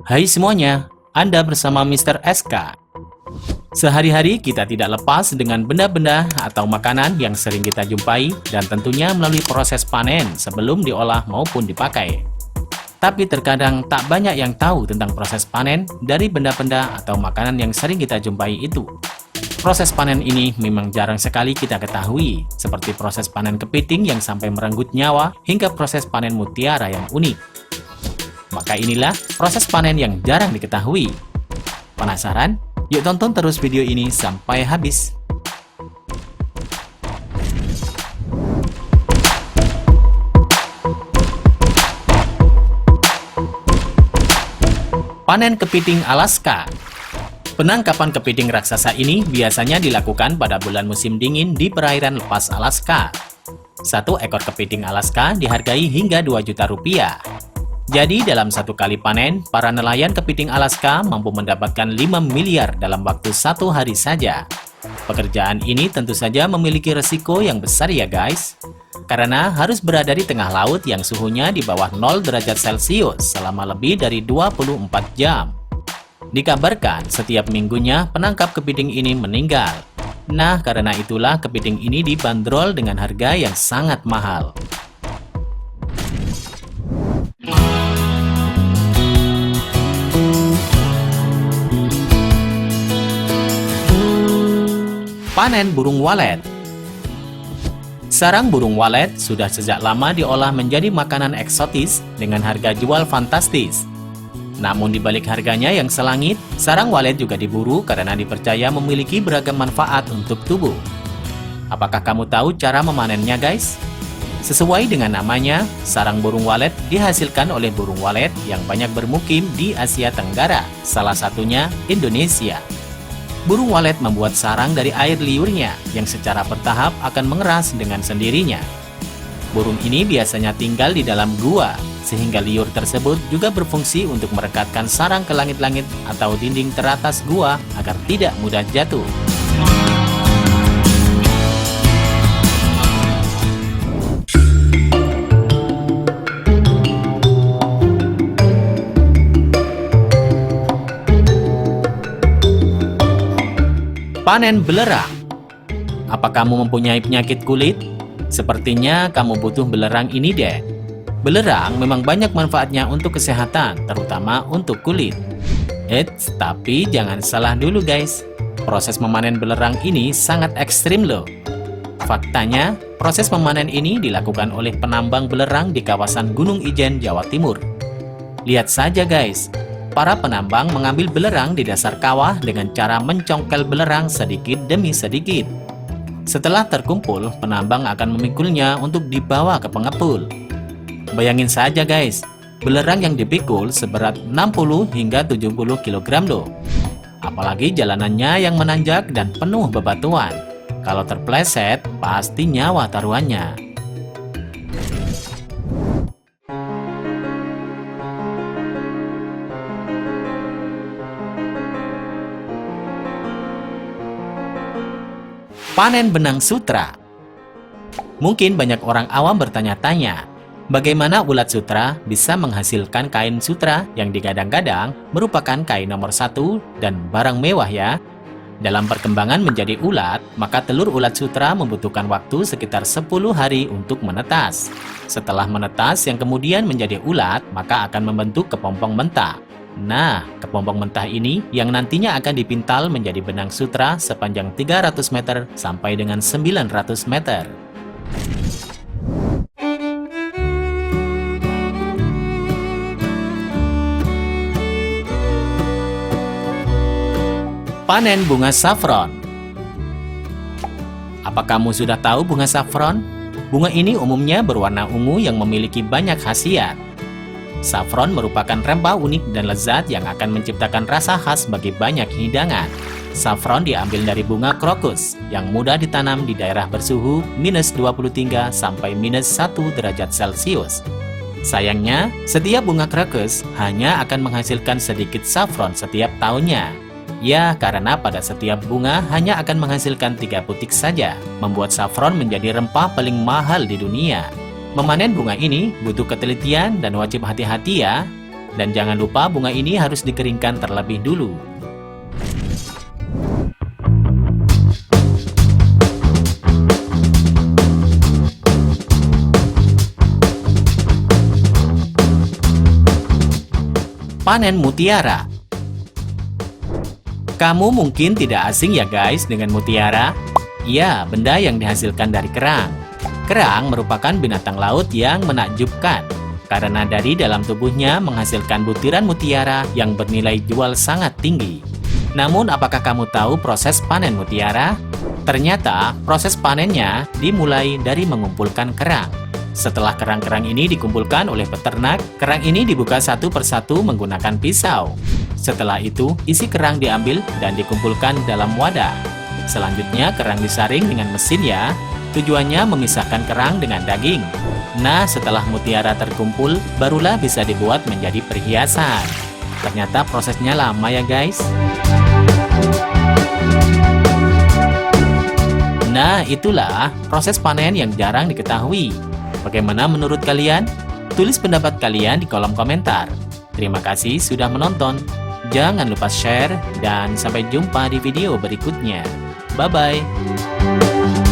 Hai semuanya, Anda bersama Mr. SK. Sehari-hari kita tidak lepas dengan benda-benda atau makanan yang sering kita jumpai dan tentunya melalui proses panen sebelum diolah maupun dipakai. Tapi terkadang tak banyak yang tahu tentang proses panen dari benda-benda atau makanan yang sering kita jumpai itu. Proses panen ini memang jarang sekali kita ketahui, seperti proses panen kepiting yang sampai merenggut nyawa hingga proses panen mutiara yang unik. Maka inilah proses panen yang jarang diketahui. Penasaran? Yuk tonton terus video ini sampai habis. Panen kepiting Alaska. Penangkapan kepiting raksasa ini biasanya dilakukan pada bulan musim dingin di perairan lepas Alaska. Satu ekor kepiting Alaska dihargai hingga 2 juta rupiah. Jadi dalam satu kali panen, para nelayan kepiting Alaska mampu mendapatkan 5 miliar dalam waktu 1 hari saja. Pekerjaan ini tentu saja memiliki resiko yang besar ya guys. Karena harus berada di tengah laut yang suhunya di bawah 0 derajat Celcius selama lebih dari 24 jam. Dikabarkan setiap minggunya penangkap kepiting ini meninggal. Nah, karena itulah kepiting ini dibanderol dengan harga yang sangat mahal. Panen burung walet. Sarang burung walet sudah sejak lama diolah menjadi makanan eksotis dengan harga jual fantastis. Namun di balik harganya yang selangit, sarang walet juga diburu karena dipercaya memiliki beragam manfaat untuk tubuh. Apakah kamu tahu cara memanennya guys? Sesuai dengan namanya, sarang burung walet dihasilkan oleh burung walet yang banyak bermukim di Asia Tenggara, salah satunya Indonesia. Burung walet membuat sarang dari air liurnya yang secara bertahap akan mengeras dengan sendirinya. Burung ini biasanya tinggal di dalam gua, sehingga liur tersebut juga berfungsi untuk merekatkan sarang ke langit-langit atau dinding teratas gua agar tidak mudah jatuh. Panen belerang. Apa kamu mempunyai penyakit kulit? Sepertinya kamu butuh belerang ini deh. Belerang memang banyak manfaatnya untuk kesehatan, terutama untuk kulit. Eits, tapi jangan salah dulu guys. Proses memanen belerang ini sangat ekstrim loh. Faktanya, proses memanen ini dilakukan oleh penambang belerang di kawasan Gunung Ijen, Jawa Timur. Lihat saja guys. Para penambang mengambil belerang di dasar kawah dengan cara mencongkel belerang sedikit demi sedikit. Setelah terkumpul, penambang akan memikulnya untuk dibawa ke pengepul. Bayangin saja guys, belerang yang dipikul seberat 60 hingga 70 kg loh. Apalagi jalanannya yang menanjak dan penuh bebatuan. Kalau terpleset, pasti nyawa taruhannya. Panen benang sutra. Mungkin banyak orang awam bertanya-tanya, bagaimana ulat sutra bisa menghasilkan kain sutra yang digadang-gadang merupakan kain nomor 1 dan barang mewah ya? Dalam perkembangan menjadi ulat, maka telur ulat sutra membutuhkan waktu sekitar 10 hari untuk menetas. Setelah menetas yang kemudian menjadi ulat, maka akan membentuk kepompong mentah. Nah, kepompong mentah ini yang nantinya akan dipintal menjadi benang sutra sepanjang 300 meter sampai dengan 900 meter. Panen bunga saffron. Apa kamu sudah tahu bunga saffron? Bunga ini umumnya berwarna ungu yang memiliki banyak khasiat. Saffron merupakan rempah unik dan lezat yang akan menciptakan rasa khas bagi banyak hidangan. Saffron diambil dari bunga krokus yang mudah ditanam di daerah bersuhu minus 23 sampai minus 1 derajat Celcius. Sayangnya, setiap bunga krokus hanya akan menghasilkan sedikit saffron setiap tahunnya. Ya, karena pada setiap bunga hanya akan menghasilkan 3 butir saja, membuat saffron menjadi rempah paling mahal di dunia. Memanen bunga ini butuh ketelitian dan wajib hati-hati ya. Dan jangan lupa bunga ini harus dikeringkan terlebih dulu. Panen mutiara. Kamu mungkin tidak asing ya guys dengan mutiara? Ya, benda yang dihasilkan dari kerang. Kerang merupakan binatang laut yang menakjubkan karena dari dalam tubuhnya menghasilkan butiran mutiara yang bernilai jual sangat tinggi. Namun, apakah kamu tahu proses panen mutiara? Ternyata, proses panennya dimulai dari mengumpulkan kerang. Setelah kerang-kerang ini dikumpulkan oleh peternak, kerang ini dibuka satu persatu menggunakan pisau. Setelah itu, isi kerang diambil dan dikumpulkan dalam wadah. Selanjutnya, kerang disaring dengan mesin ya. Tujuannya memisahkan kerang dengan daging. Nah, setelah mutiara terkumpul, barulah bisa dibuat menjadi perhiasan. Ternyata prosesnya lama ya guys. Nah, itulah proses panen yang jarang diketahui. Bagaimana menurut kalian? Tulis pendapat kalian di kolom komentar. Terima kasih sudah menonton. Jangan lupa share dan sampai jumpa di video berikutnya. Bye-bye.